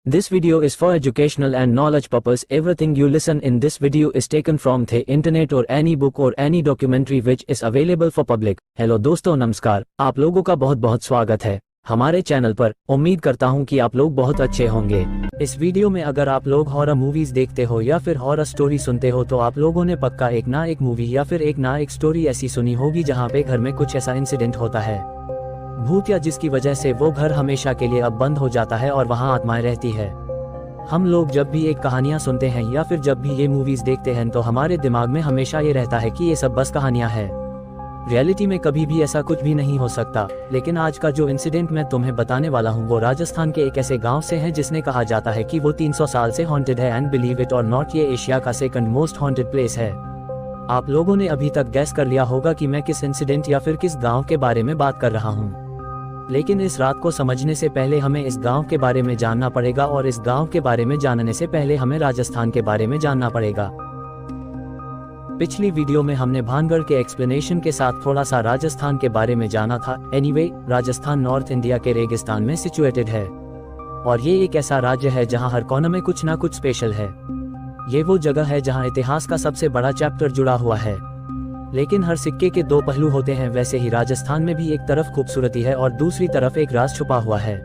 This video is for educational and knowledge purpose. Everything you listen in this video is taken from the internet or any book or any documentary which is available for public. Hello दोस्तों, नमस्कार। आप लोगों का बहुत बहुत स्वागत है हमारे चैनल पर। उम्मीद करता हूं कि आप लोग बहुत अच्छे होंगे। इस वीडियो में अगर आप लोग हॉरर मूवीज देखते हो या फिर हॉरर स्टोरी सुनते हो तो आप लोगों ने पक्का एक ना एक मूवी या फिर एक ना एक स्टोरी ऐसी सुनी होगी जहां पे घर में कुछ ऐसा इंसिडेंट होता है, भूत, या जिसकी वजह से वो घर हमेशा के लिए अब बंद हो जाता है और वहां आत्माएं रहती है। हम लोग जब भी एक कहानियां सुनते हैं या फिर जब भी ये मूवीज देखते हैं तो हमारे दिमाग में हमेशा ये रहता है कि ये सब बस कहानियां हैं, रियलिटी में कभी भी ऐसा कुछ भी नहीं हो सकता। लेकिन आज का जो इंसिडेंट मैं तुम्हें बताने वाला हूँ वो राजस्थान के एक ऐसे गांव से है जिसने कहा जाता है कि वो 300 साल से हॉन्टेड है। एंड बिलीव इट और नॉट, ये एशिया का सेकंड मोस्ट हॉन्टेड प्लेस है। आप लोगों ने अभी तक गैस कर लिया होगा कि मैं किस इंसिडेंट या फिर किस गाँव के बारे में बात कर रहा हूँ, लेकिन इस रात को समझने से पहले हमें इस गांव के बारे में जानना पड़ेगा, और इस गांव के बारे में जानने से पहले हमें राजस्थान के बारे में जानना पड़ेगा। पिछली वीडियो में हमने भानगढ़ के एक्सप्लेनेशन के साथ थोड़ा सा राजस्थान के बारे में जाना था। एनीवे, राजस्थान नॉर्थ इंडिया के रेगिस्तान में सिचुएटेड है और ये एक ऐसा राज्य है जहां हर कोने में कुछ ना कुछ स्पेशल है। ये वो जगह है जहां इतिहास का सबसे बड़ा चैप्टर जुड़ा हुआ है। लेकिन हर सिक्के के दो पहलू होते हैं, वैसे ही राजस्थान में भी एक तरफ खूबसूरती है और दूसरी तरफ एक राज छुपा हुआ है।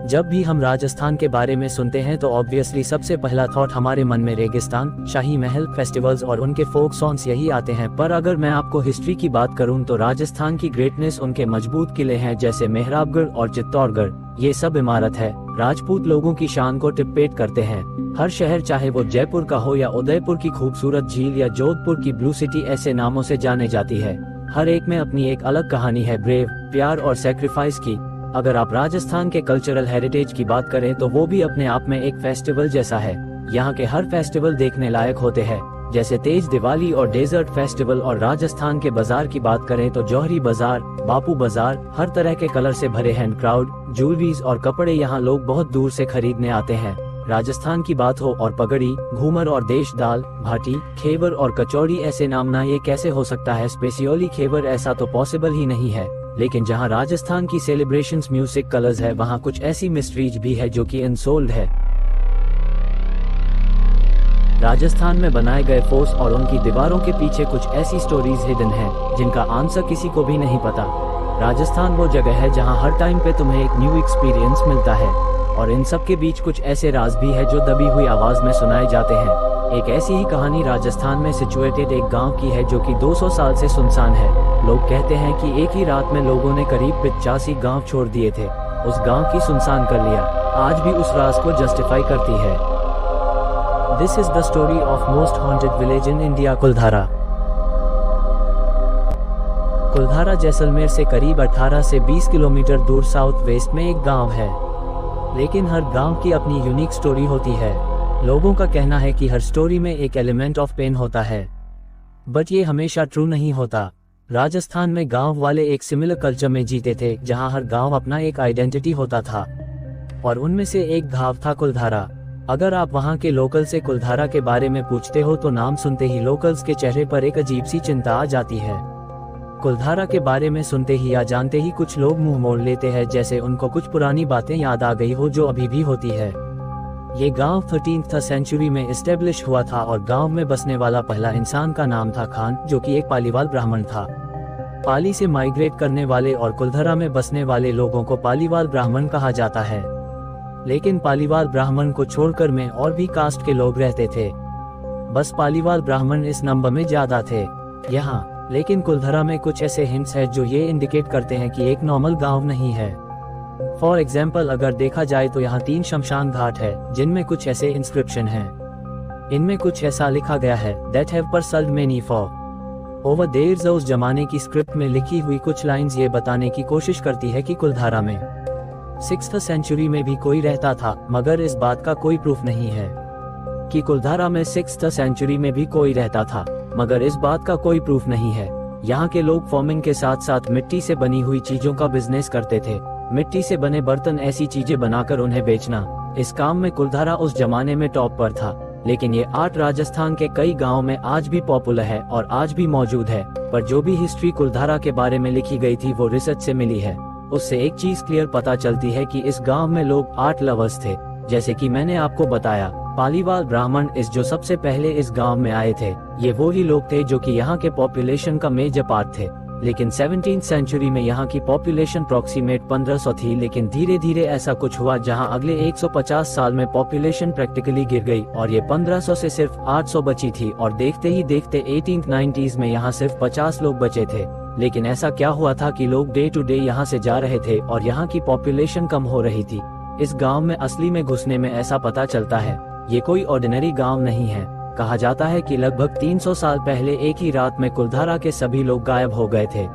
जब भी हम राजस्थान के बारे में सुनते हैं तो ऑब्वियसली सबसे पहला थॉट हमारे मन में रेगिस्तान, शाही महल, फेस्टिवल्स और उनके फोक सॉन्ग्स यही आते हैं। पर अगर मैं आपको हिस्ट्री की बात करूं तो राजस्थान की ग्रेटनेस उनके मजबूत किले हैं जैसे मेहराबगढ़ और चित्तौड़गढ़। ये सब इमारत है राजपूत लोगों की शान को टिप्पेट करते हैं। हर शहर, चाहे वो जयपुर का हो या उदयपुर की खूबसूरत झील या जोधपुर की ब्लू सिटी, ऐसे नामों से जाने जाती है। हर एक में अपनी एक अलग कहानी है, ब्रेव, प्यार और सेक्रीफाइस की। अगर आप राजस्थान के कल्चरल हेरिटेज की बात करें तो वो भी अपने आप में एक फेस्टिवल जैसा है। यहाँ के हर फेस्टिवल देखने लायक होते हैं, जैसे तेज दिवाली और डेजर्ट फेस्टिवल। और राजस्थान के बाजार की बात करें तो जौहरी बाजार, बापू बाजार, हर तरह के कलर से भरे हैंड क्राउड, ज्वेलरीज और कपड़े यहाँ लोग बहुत दूर से खरीदने आते हैं। राजस्थान की बात हो और पगड़ी, घूमर और देश दाल भाटी, खेवर और कचौड़ी, ऐसे नाम ना ये कैसे हो सकता है। स्पेशली खेवर, ऐसा तो पॉसिबल ही नहीं है। लेकिन जहां राजस्थान की सेलिब्रेशंस, म्यूजिक, कलर्स है, वहां कुछ ऐसी मिस्ट्रीज भी है जो कि अनसोल्ड है। राजस्थान में बनाए गए फोर्ट्स और उनकी दीवारों के पीछे कुछ ऐसी स्टोरीज हिडन हैं जिनका आंसर किसी को भी नहीं पता। राजस्थान वो जगह है जहां हर टाइम पे तुम्हें एक न्यू एक्सपीरियंस मिलता है, और इन सब के बीच कुछ ऐसे राज भी है जो दबी हुई आवाज में सुनाए जाते हैं। एक ऐसी ही कहानी राजस्थान में सिचुएटेड एक गांव की है जो कि 200 साल से सुनसान है। लोग कहते हैं कि एक ही रात में लोगों ने करीब 85 गांव छोड़ दिए थे। उस गांव की सुनसान कर लिया आज भी उस राज को जस्टिफाई करती है। This is the story of most haunted village in India, Kuldhara. Kuldhara Jaisalmer से करीब 18 से 20 किलोमीटर दूर साउथ वेस्ट में एक गांव है, लेकिन हर गांव की अपनी यूनिक स्टोरी होती है। लोगों का कहना है कि हर स्टोरी में एक एलिमेंट ऑफ पेन होता है, बट ये हमेशा ट्रू नहीं होता। राजस्थान में गांव वाले एक सिमिलर कल्चर में जीते थे जहां हर गांव अपना एक आइडेंटिटी होता था, और उनमें से एक गांव था कुलधारा। अगर आप वहां के लोकल से कुलधारा के बारे में पूछते हो तो नाम सुनते ही लोकल्स के चेहरे पर एक अजीब सी चिंता आ जाती है। कुलधारा के बारे में सुनते ही या जानते ही कुछ लोग मुंह मोड़ लेते हैं, जैसे उनको कुछ पुरानी बातें याद आ गई हो जो अभी भी होती है। ये गांव 13th सेंचुरी में एस्टेब्लिश हुआ था और गांव में बसने वाला पहला इंसान का नाम था खान, जो कि एक पालीवाल ब्राह्मण था। पाली से माइग्रेट करने वाले और कुलधारा में बसने वाले लोगों को पालीवाल ब्राह्मण कहा जाता है। लेकिन पालीवाल ब्राह्मण को छोड़कर में और भी कास्ट के लोग रहते थे, बस पालीवाल ब्राह्मण इस नंबर में ज्यादा थे यहाँ। लेकिन कुलधारा में कुछ ऐसे हिंट्स हैं जो ये इंडिकेट करते हैं कि एक नॉर्मल गांव नहीं है। फॉर एग्जाम्पल, अगर देखा जाए तो यहाँ 3 शमशान घाट है जिनमें कुछ ऐसे इंस्क्रिप्शन हैं। इनमें कुछ ऐसा लिखा गया है, that have parcelled many for over theirs. उस जमाने की स्क्रिप्ट में लिखी हुई कुछ लाइंस ये बताने की कोशिश करती है कि कुलधारा में 6th सेंचुरी में भी कोई रहता था, मगर इस बात का कोई प्रूफ नहीं है कि कुलधारा में 6th सेंचुरी में भी कोई रहता था, मगर इस बात का कोई प्रूफ नहीं है। यहाँ के लोग फार्मिंग के साथ साथ मिट्टी से बनी हुई चीजों का बिजनेस करते थे। मिट्टी से बने बर्तन, ऐसी चीजें बनाकर उन्हें बेचना, इस काम में कुलधारा उस जमाने में टॉप पर था। लेकिन ये आर्ट राजस्थान के कई गांवों में आज भी पॉपुलर है और आज भी मौजूद है। पर जो भी हिस्ट्री कुलधारा के बारे में लिखी गई थी वो रिसर्च से मिली है। उससे एक चीज क्लियर पता चलती है कि इस गांव में लोग आर्ट लवर्स थे, जैसे कि मैंने आपको बताया, पालीवाल ब्राह्मण जो सबसे पहले इस गांव में आए थे, ये वो ही लोग थे जो कि यहाँ के पॉपुलेशन का मेजर पार्ट थे। लेकिन 17th सेंचुरी में यहाँ की पॉपुलेशन अप्रॉक्सीमेट 1500 थी, लेकिन धीरे धीरे ऐसा कुछ हुआ जहाँ अगले 150 साल में पॉपुलेशन प्रैक्टिकली गिर गई और ये 1500 से सिर्फ 800 बची थी। और देखते ही देखते 1890s में यहाँ सिर्फ 50 लोग बचे थे। लेकिन ऐसा क्या हुआ था कि लोग डे टू डे यहाँ से जा रहे थे और यहाँ की पॉपुलेशन कम हो रही थी। इस गांव में असली में घुसने में ऐसा पता चलता है, ये कोई ऑर्डिनरी गांव नहीं है। कहा जाता है कि लगभग 300 साल पहले एक ही रात में कुलधारा के सभी लोग गायब हो गए थे।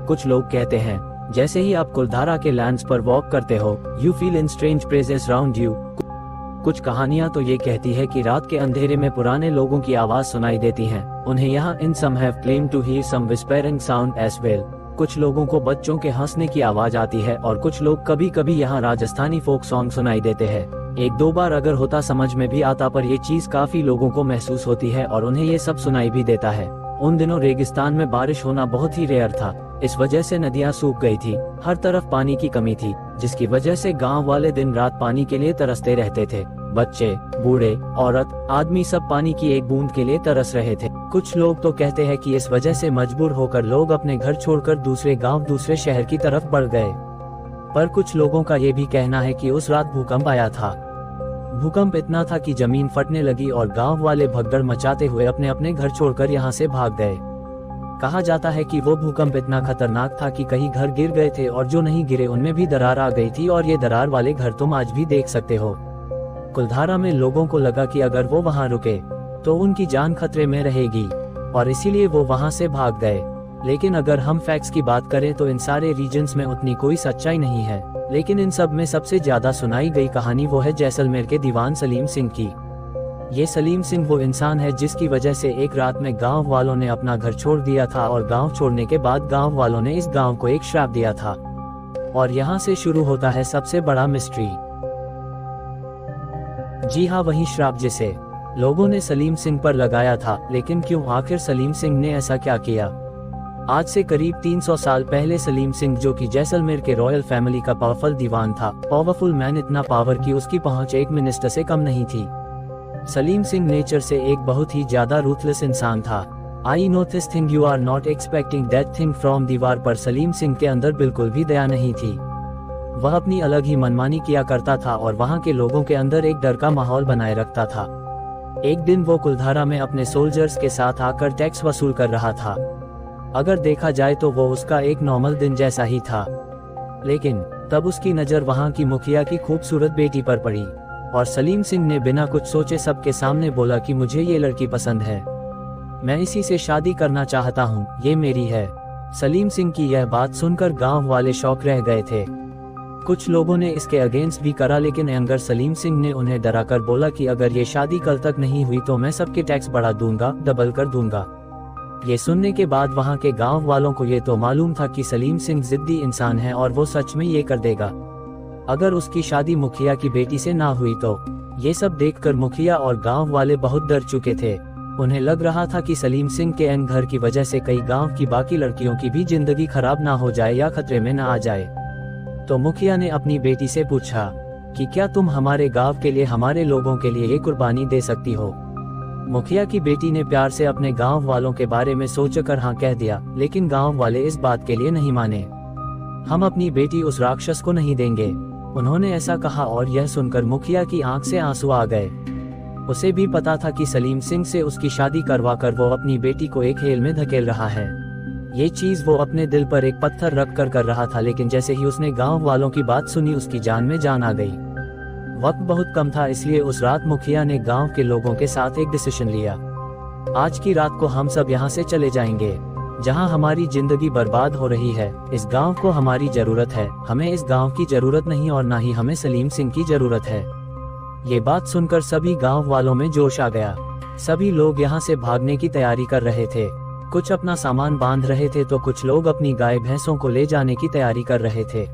कुछ लोग कहते हैं, जैसे ही आप कुलधारा के लैंड्स पर वॉक करते हो, you feel in strange presence around you. कुछ कहानियां तो ये कहती है कि रात के अंधेरे में पुराने लोगों की आवाज सुनाई देती है उन्हें यहाँ। In some have claim to hear some whispering sound as well. कुछ लोगों को बच्चों के हंसने की आवाज आती है और कुछ लोग कभी कभी यहाँ राजस्थानी फोक सॉन्ग सुनाई देते हैं। एक दो बार अगर होता समझ में भी आता, पर ये चीज काफी लोगों को महसूस होती है और उन्हें ये सब सुनाई भी देता है। उन दिनों रेगिस्तान में बारिश होना बहुत ही रेयर था, इस वजह से नदियां सूख गई थी, हर तरफ पानी की कमी थी, जिसकी वजह से गांव वाले दिन रात पानी के लिए तरसते रहते थे। बच्चे, बूढ़े, औरत, आदमी सब पानी की एक बूंद के लिए तरस रहे थे। कुछ लोग तो कहते हैं कि इस वजह से मजबूर होकर लोग अपने घर छोड़कर दूसरे गांव, दूसरे शहर की तरफ बढ़ गए। पर कुछ लोगों का ये भी कहना है कि उस रात भूकंप आया था। भूकंप इतना था कि जमीन फटने लगी और गांव वाले भगदड़ मचाते हुए अपने अपने घर छोड़कर यहाँ से भाग गए। कहा जाता है कि वो भूकंप इतना खतरनाक था कि कई घर गिर गए थे और जो नहीं गिरे उनमें भी दरार आ गई थी, और ये दरार वाले घर तुम आज भी देख सकते हो। कुलधारा में लोगों को लगा कि अगर वो वहाँ रुके तो उनकी जान खतरे में रहेगी और इसीलिए वो वहाँ से भाग गए। लेकिन अगर हम फैक्ट्स की बात करें तो इन सारे रीजन्स में उतनी कोई सच्चाई नहीं है। लेकिन इन सब में सबसे ज्यादा सुनाई गई कहानी वो है जैसलमेर के दीवान सलीम सिंह की। ये सलीम सिंह वो इंसान है जिसकी वजह से एक रात में गांव वालों ने अपना घर छोड़ दिया था और गांव छोड़ने के बाद गांव वालों ने इस गांव को एक श्राप दिया था। और यहाँ से शुरू होता है सबसे बड़ा मिस्ट्री। जी हाँ, वही श्राप जिसे लोगों ने सलीम सिंह पर लगाया था। लेकिन क्यों, आखिर सलीम सिंह ने ऐसा क्या किया? आज से करीब 300 साल पहले सलीम सिंह, जो कि जैसलमेर के रॉयल फैमिली का पावरफुल दीवान था, पावरफुल मैन, इतना पावर कि उसकी पहुंच एक मिनिस्टर से कम नहीं थी। सलीम सिंह नेचर से एक बहुत ही ज्यादा रूथलेस इंसान था। I know this thing, you are not expecting that thing from Deewaar, पर सलीम सिंह के अंदर बिल्कुल भी दया नहीं थी। वह अपनी अलग ही मनमानी किया करता था और वहाँ के लोगों के अंदर एक डर का माहौल बनाए रखता था। एक दिन वो कुलधारा में अपने सोल्जर्स के साथ आकर टैक्स वसूल कर रहा था। अगर देखा जाए तो वो उसका एक नॉर्मल दिन जैसा ही था। लेकिन तब उसकी नजर वहाँ की मुखिया की खूबसूरत बेटी पर पड़ी और सलीम सिंह ने बिना कुछ सोचे सबके सामने बोला कि मुझे ये लड़की पसंद है, मैं इसी से शादी करना चाहता हूँ, ये मेरी है। सलीम सिंह की यह बात सुनकर गांव वाले शॉक रह गए थे। कुछ लोगों ने इसके अगेंस्ट भी करा, लेकिन एंगर सलीम सिंह ने उन्हें डराकर बोला कि अगर ये शादी कल तक नहीं हुई तो मैं सबके टैक्स बढ़ा दूंगा, डबल कर दूंगा। ये सुनने के बाद वहाँ के गांव वालों को ये तो मालूम था कि सलीम सिंह जिद्दी इंसान है और वो सच में ये कर देगा। अगर उसकी शादी मुखिया की बेटी से ना हुई तो। ये सब देखकर मुखिया और गांव वाले बहुत डर चुके थे। उन्हें लग रहा था कि सलीम सिंह के एन घर की वजह से कई गांव की बाकी लड़कियों की भी जिंदगी खराब ना हो जाए या खतरे में ना आ जाए। तो मुखिया ने अपनी बेटी से पूछा कि क्या तुम हमारे गांव के लिए, हमारे लोगों के लिए ये कुर्बानी दे सकती हो? मुखिया की बेटी ने प्यार से अपने गांव वालों के बारे में सोचकर हाँ कह दिया, लेकिन गांव वाले इस बात के लिए नहीं माने। हम अपनी बेटी उस राक्षस को नहीं देंगे, उन्होंने ऐसा कहा। और यह सुनकर मुखिया की आंख से आंसू आ गए। उसे भी पता था कि सलीम सिंह से उसकी शादी करवाकर वो अपनी बेटी को एक हेल में धकेल रहा है। ये चीज वो अपने दिल पर एक पत्थर रख कर रहा था। लेकिन जैसे ही उसने गांव वालों की बात सुनी, उसकी जान में जान आ गई। वक्त बहुत कम था, इसलिए उस रात मुखिया ने गांव के लोगों के साथ एक डिसीजन लिया। आज की रात को हम सब यहाँ से चले जाएंगे, जहाँ हमारी जिंदगी बर्बाद हो रही है। इस गांव को हमारी जरूरत है, हमें इस गांव की जरूरत नहीं और ना ही हमें सलीम सिंह की जरूरत है। ये बात सुनकर सभी गांव वालों में जोश आ गया। सभी लोग यहाँ से भागने की तैयारी कर रहे थे। कुछ अपना सामान बांध रहे थे तो कुछ लोग अपनी गाय भैंसों को ले जाने की तैयारी कर रहे थे।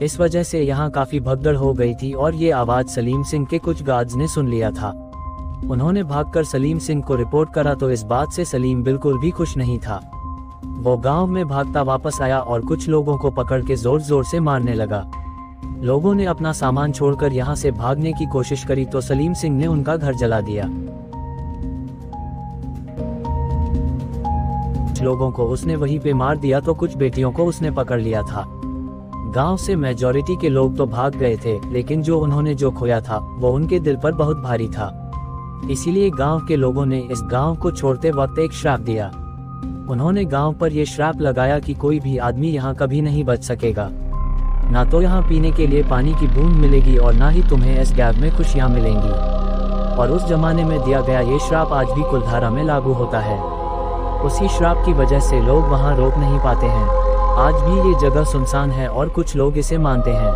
इस वजह से यहाँ काफी भगदड़ हो गई थी और ये आवाज सलीम सिंह के कुछ गार्ड्स ने सुन लिया था। उन्होंने भागकर सलीम सिंह को रिपोर्ट करा तो इस बात से सलीम बिल्कुल भी खुश नहीं था। वो गांव में भागता वापस आया और कुछ लोगों को पकड़ के जोर जोर से मारने लगा। लोगों ने अपना सामान छोड़कर यहाँ से भागने की कोशिश करी तो सलीम सिंह ने उनका घर जला दिया। कुछ लोगों को उसने वहीं पे मार दिया तो कुछ बेटियों को उसने पकड़ लिया था। गांव से मेजॉरिटी के लोग तो भाग गए थे, लेकिन जो उन्होंने जो खोया था वो उनके दिल पर बहुत भारी था। इसीलिए गांव के लोगों ने इस गांव को छोड़ते वक्त एक श्राप दिया। उन्होंने गांव पर यह श्राप लगाया कि कोई भी आदमी यहाँ कभी नहीं बच सकेगा। ना तो यहाँ पीने के लिए पानी की बूंद मिलेगी और ना ही तुम्हें इस गैप में खुशियाँ मिलेंगी। और उस जमाने में दिया गया ये श्राप आज भी कुलधारा में लागू होता है। उसी श्राप की वजह से लोग वहाँ रोक नहीं पाते हैं। आज भी ये जगह सुनसान है और कुछ लोग इसे मानते हैं।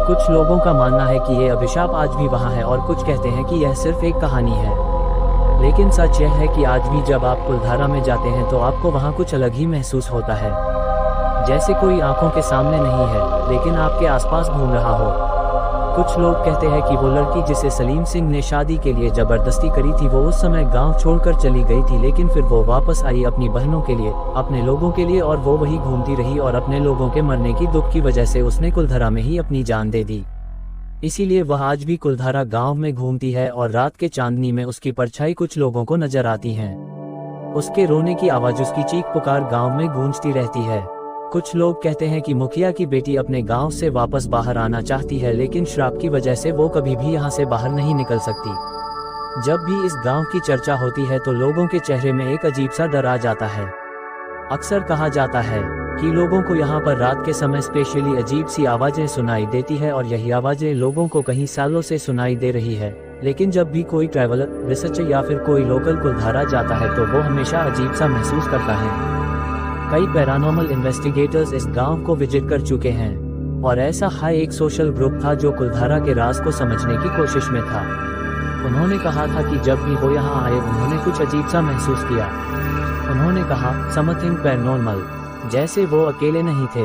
कुछ लोगों का मानना है कि ये अभिशाप आज भी वहाँ है और कुछ कहते हैं कि यह सिर्फ एक कहानी है। लेकिन सच यह है कि आज भी जब आप कुलधारा में जाते हैं तो आपको वहाँ कुछ अलग ही महसूस होता है, जैसे कोई आंखों के सामने नहीं है लेकिन आपके आसपास घूम रहा हो। कुछ लोग कहते हैं कि वो लड़की जिसे सलीम सिंह ने शादी के लिए जबरदस्ती करी थी वो उस समय गांव छोड़कर चली गई थी, लेकिन फिर वो वापस आई अपनी बहनों के लिए, अपने लोगों के लिए, और वो वही घूमती रही और अपने लोगों के मरने की दुख की वजह से उसने कुलधारा में ही अपनी जान दे दी। इसीलिए वह आज भी कुलधारा गांव में घूमती है और रात के चांदनी में उसकी परछाई कुछ लोगों को नजर आती है। उसके रोने की आवाज, उसकी चीख पुकार गाँव में गूंजती रहती है। कुछ लोग कहते हैं कि मुखिया की बेटी अपने गांव से वापस बाहर आना चाहती है, लेकिन श्राप की वजह से वो कभी भी यहां से बाहर नहीं निकल सकती। जब भी इस गांव की चर्चा होती है तो लोगों के चेहरे में एक अजीब सा डर आ जाता है। अक्सर कहा जाता है कि लोगों को यहाँ पर रात के समय स्पेशली अजीब सी आवाजें सुनाई देती है और यही आवाजें लोगों को कई सालों से सुनाई दे रही है। लेकिन जब भी कोई ट्रैवलर, रिसर्चर या फिर कोई लोकल कुलधारा जाता है तो वो हमेशा अजीब सा महसूस करता है। कई पैरानॉर्मल इन्वेस्टिगेटर्स इस गांव को विजिट कर चुके हैं और ऐसा हाई एक सोशल ग्रुप था जो कुलधारा के राज को समझने की कोशिश में था। उन्होंने कहा था कि जब भी वो यहाँ आए उन्होंने कुछ अजीब सा महसूस किया। उन्होंने कहा समथिंग पैरानॉर्मल, जैसे वो अकेले नहीं थे।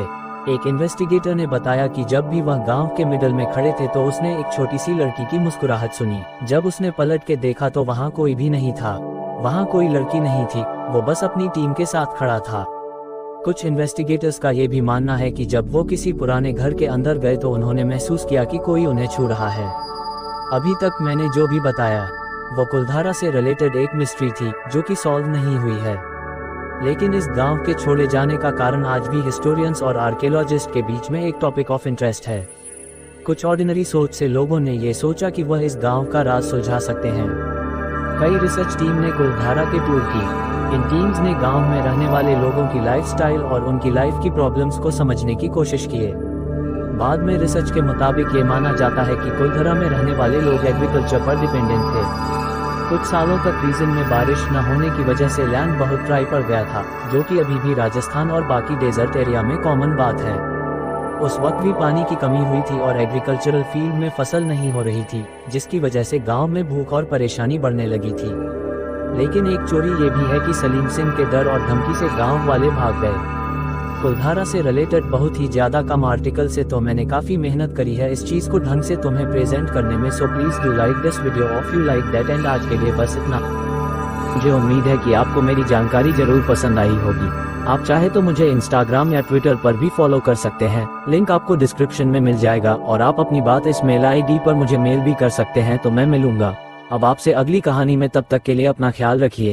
एक इन्वेस्टिगेटर ने बताया कि जब भी वह गांव के मिडल में खड़े थे तो उसने एक छोटी सी लड़की की मुस्कुराहट सुनी। जब उसने पलट के देखा तो वहाँ कोई भी नहीं था, वहाँ कोई लड़की नहीं थी, वो बस अपनी टीम के साथ खड़ा था। कुछ इन्वेस्टिगेटर्स का ये भी मानना है कि जब वो किसी पुराने घर के अंदर गए तो उन्होंने महसूस किया कि कोई उन्हें छू रहा है। अभी तक मैंने जो भी बताया वो कुलधारा से रिलेटेड एक मिस्ट्री थी जो कि सॉल्व नहीं हुई है। लेकिन इस गांव के छोड़े जाने का कारण आज भी हिस्टोरियंस और आर्कियोलॉजिस्ट के बीच में एक टॉपिक ऑफ इंटरेस्ट है। कुछ ऑर्डिनरी सोच से लोगों ने ये सोचा कि वह इस गांव का राज सुलझा सकते हैं। कई रिसर्च टीम ने कुलधारा के टूर की। इन टीम्स ने गांव में रहने वाले लोगों की लाइफस्टाइल और उनकी लाइफ की प्रॉब्लम्स को समझने की कोशिश की। बाद में रिसर्च के मुताबिक ये माना जाता है कि कुलधारा में रहने वाले लोग एग्रीकल्चर पर डिपेंडेंट थे। कुछ सालों तक रीजन में बारिश न होने की वजह से लैंड बहुत ड्राई पड़ गया था, जो कि अभी भी राजस्थान और बाकी डेजर्ट एरिया में कॉमन बात है। उस वक्त भी पानी की कमी हुई थी और एग्रीकल्चरल फील्ड में फसल नहीं हो रही थी, जिसकी वजह से गांव में भूख और परेशानी बढ़ने लगी थी। लेकिन एक चोरी ये भी है कि सलीम सिंह के डर और धमकी से गांव वाले भाग गए। कुलधारा से रिलेटेड बहुत ही ज्यादा कम आर्टिकल से तो मैंने काफी मेहनत करी है इस चीज को ढंग से तुम्हें प्रेजेंट करने में, so please do like this video of you like that. And आज के लिए बस इतना। मुझे उम्मीद है कि आपको मेरी जानकारी जरूर पसंद आई होगी। आप चाहे तो मुझे इंस्टाग्राम या ट्विटर पर भी फॉलो कर सकते हैं, लिंक आपको डिस्क्रिप्शन में मिल जाएगा। और आप अपनी बात इस मेल ID पर मुझे मेल भी कर सकते हैं, तो मैं मिलूंगा अब आपसे अगली कहानी में। तब तक के लिए अपना ख्याल रखिए।